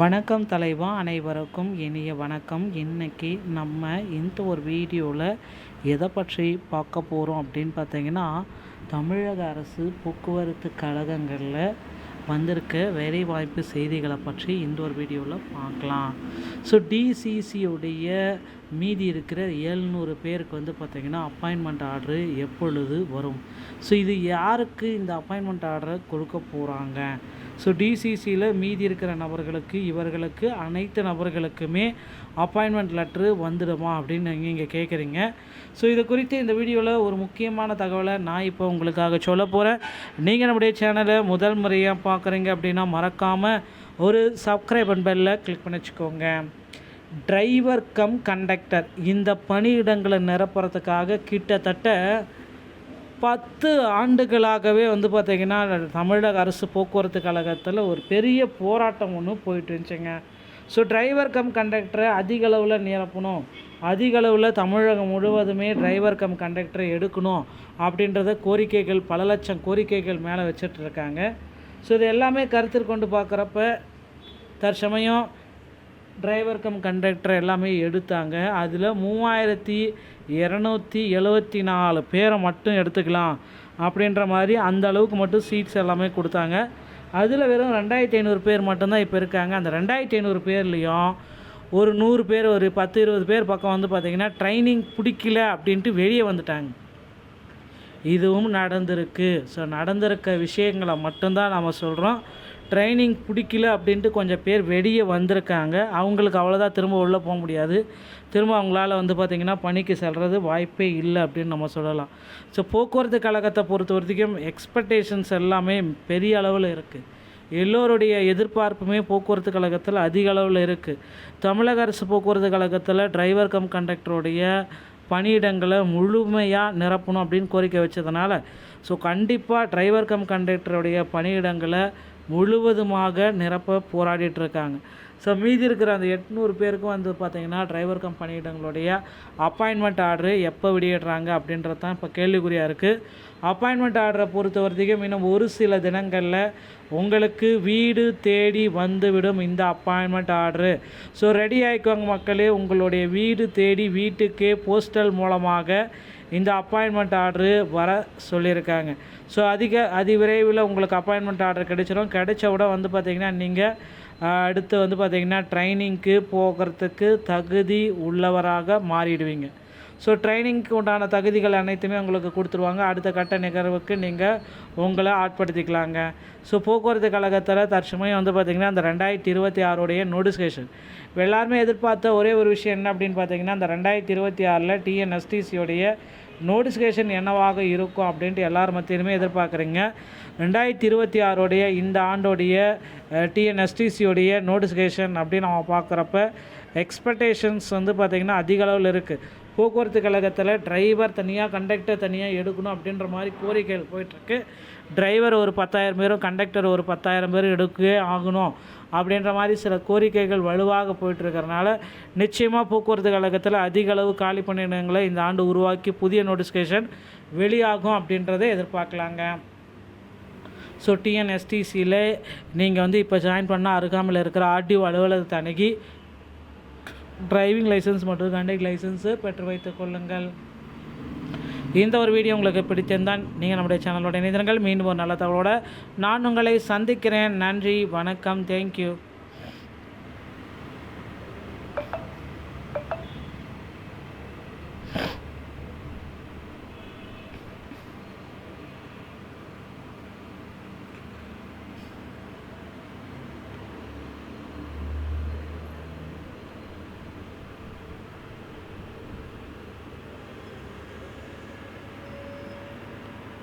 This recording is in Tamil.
வணக்கம் தலைவா, அனைவருக்கும் இனிய வணக்கம். இன்றைக்கி நம்ம இந்த ஒரு வீடியோவில் எதை பற்றி பார்க்க போகிறோம் அப்படின்னு பார்த்தீங்கன்னா, தமிழக அரசு போக்குவரத்து கழகங்களில் வந்திருக்க வேலைவாய்ப்பு செய்திகளை பற்றி இந்த ஒரு வீடியோவில் பார்க்கலாம். ஸோ டிசிசியுடைய மீதி இருக்கிற 700 பேருக்கு பார்த்திங்கன்னா அப்பாயின்மெண்ட் ஆர்டரு எப்பொழுது வரும்? ஸோ இது யாருக்கு இந்த அப்பாயின்மெண்ட் ஆர்டரை கொடுக்க போகிறாங்க? ஸோ டிசிசியில் மீதி இருக்கிற நபர்களுக்கு, இவர்களுக்கு அனைத்து நபர்களுக்குமே அப்பாயின்மெண்ட் லெட்ரு வந்துடுமா அப்படின்னு நீங்கள் இங்கே கேட்குறீங்க. ஸோ இது குறித்து இந்த வீடியோவில் ஒரு முக்கியமான தகவலை நான் இப்போ உங்களுக்காக சொல்ல போகிறேன். நீங்கள் நம்முடைய சேனலை முதல் முறையாக பார்க்குறீங்க அப்படின்னா மறக்காமல் ஒரு சப்ஸ்கிரைப் பெல்லை கிளிக் பண்ணி வச்சுக்கோங்க. டிரைவர் கம் கண்டக்டர் இந்த பணியிடங்களை நிரப்புறதுக்காக கிட்டத்தட்ட 10 ஆண்டுகளாகவே பார்த்திங்கன்னா தமிழக அரசு போக்குவரத்து கழகத்தில் ஒரு பெரிய போராட்டம் ஒன்று போயிட்டு இருந்துச்சுங்க. ஸோ டிரைவர் கம் கண்டக்டரை அதிக அளவில் நிரப்பணும், அதிக அளவில் தமிழகம் முழுவதுமே டிரைவர் கம் கண்டக்டரை எடுக்கணும் அப்படின்றத கோரிக்கைகள், பல லட்சம் கோரிக்கைகள் மேலே வச்சிட்ருக்காங்க. ஸோ இது எல்லாமே கருத்தில் கொண்டு பார்க்குறப்ப தற்சமயம் டிரைவர் கம் கண்டக்டர் எல்லாமே எடுத்தாங்க. அதில் 3274 பேரை மட்டும் எடுத்துக்கலாம் அப்படின்ற மாதிரி அந்த அளவுக்கு மட்டும் சீட்ஸ் எல்லாமே கொடுத்தாங்க. அதில் வெறும் 2500 பேர் மட்டும்தான் இப்போ இருக்காங்க. அந்த 2500 பேர்லேயும் ஒரு 100 பேர், ஒரு 10-20 பேர் பக்கம் பார்த்திங்கன்னா ட்ரைனிங் பிடிக்கல அப்படின்ட்டு வெளியே வந்துட்டாங்க. இதுவும் நடந்திருக்கு. ஸோ நடந்திருக்க விஷயங்களை மட்டும்தான் நம்ம சொல்கிறோம். ட்ரைனிங் பிடிக்கல அப்படின்ட்டு கொஞ்சம் பேர் வெளியே வந்திருக்காங்க. அவங்களுக்கு அவ்வளோதான், திரும்ப உள்ளே போக முடியாது. திரும்ப அவங்களால பார்த்திங்கன்னா பணிக்கு செல்வது வாய்ப்பே இல்லை அப்படின்னு நம்ம சொல்லலாம். ஸோ போக்குவரத்து கழகத்தை பொறுத்த வரைக்கும் எக்ஸ்பெக்டேஷன்ஸ் எல்லாமே பெரிய அளவில் இருக்குது. எல்லோருடைய எதிர்பார்ப்புமே போக்குவரத்து கழகத்தில் அதிக அளவில் இருக்குது. தமிழக அரசு போக்குவரத்து கழகத்தில் டிரைவர் கம் கண்டக்டருடைய பணியிடங்களை முழுமையாக நிரப்பணும் அப்படின்னு கோரிக்கை வச்சதுனால ஸோ கண்டிப்பாக டிரைவர் கம் கண்டக்டருடைய பணியிடங்களை முழுவதுமாக நிரப்ப போராடிட்டுருக்காங்க. ஸோ மீதி இருக்கிற அந்த 800 பேருக்கும் பார்த்திங்கன்னா டிரைவர் கம் பணியிடங்களுடைய அப்பாயின்மெண்ட் ஆர்டரு எப்போ வெளியிடுறாங்க அப்படின்றது தான் இப்போ கேள்விக்குறியாக இருக்குது. அப்பாயின்மெண்ட் ஆர்டரை பொறுத்த வரைக்கும் இன்னும் ஒரு சில தினங்களில் உங்களுக்கு வீடு தேடி வந்துவிடும் இந்த அப்பாயின்மெண்ட் ஆர்டரு. ஸோ ரெடி ஆகிக்கோங்க மக்களே, உங்களுடைய வீடு தேடி வீட்டுக்கே போஸ்டல் மூலமாக இந்த அப்பாயின்மெண்ட் ஆர்டரு வர சொல்லியிருக்காங்க. ஸோ அதிவிரைவில் உங்களுக்கு அப்பாயின்மெண்ட் ஆர்டர் கிடைச்சிடும். கிடைச்ச விட பார்த்திங்கன்னா நீங்கள் அடுத்து பார்த்திங்கன்னா ட்ரைனிங்க்கு போகிறதுக்கு தகுதி உள்ளவராக மாறிடுவீங்க. ஸோ ட்ரைனிங்க்கு உண்டான தகுதிகள் அனைத்துமே உங்களுக்கு கொடுத்துருவாங்க. அடுத்த கட்ட நிகழ்வுக்கு நீங்கள் உங்களை ஆட்படுத்திக்கலாங்க. ஸோ போக்குவரத்து கழகத்தில் தற்சமயம் பார்த்திங்கன்னா அந்த 2026 நோட்டிஃபிகேஷன் எல்லாருமே எதிர்பார்த்த ஒரே ஒரு விஷயம் என்ன அப்படின்னு பார்த்திங்கன்னா, அந்த 2026 டிஎன்எஸ்டிசியோடைய நோட்டிஃபிகேஷன் என்னவாக இருக்கும் அப்படின்ட்டு எல்லார் மத்தியிலுமே எதிர்பார்க்குறீங்க. 2026 இந்த ஆண்டோடைய டிஎன்எஸ்டிசியோடைய நோட்டிஃபிகேஷன் அப்படின்னு நம்ம பார்க்குறப்ப எக்ஸ்பெக்டேஷன்ஸ் பார்த்திங்கன்னா அதிக அளவில் இருக்குது. போக்குவரத்து கழகத்தில் டிரைவர் தனியாக, கண்டக்டர் தனியாக எடுக்கணும் அப்படின்ற மாதிரி கோரிக்கைகள் போயிட்டுருக்கு. டிரைவர் ஒரு 10,000 பேரும், கண்டக்டர் ஒரு 10,000 பேரும் எடுக்கவே ஆகணும் அப்படின்ற மாதிரி சில கோரிக்கைகள் வலுவாக போயிட்டுருக்கிறனால நிச்சயமாக போக்குவரத்து கழகத்தில் அதிக அளவு காலி பணியிடங்களை இந்த ஆண்டு உருவாக்கி புதிய நோட்டிஃபிகேஷன் வெளியாகும் அப்படின்றத எதிர்பார்க்கலாங்க. ஸோ டிஎன்எஸ்டிசியில் நீங்கள் இப்போ ஜாயின் பண்ணால் அருகாமையில் இருக்கிற ஆர்டிஓ அலுவலகத்தை அணுகி டிரைவிங் லைசன்ஸ் மற்றும் கண்டக்ட் லைசன்ஸு பெற்று வைத்துக் கொள்ளுங்கள். இந்த ஒரு வீடியோ உங்களுக்கு பிடிச்சிருந்தால் நீங்கள் நம்முடைய சேனலோட இணைந்திருங்கள். மீண்டும் ஒரு நல்ல தகவலோடு நான் உங்களை சந்திக்கிறேன். நன்றி, வணக்கம், தேங்க்யூ.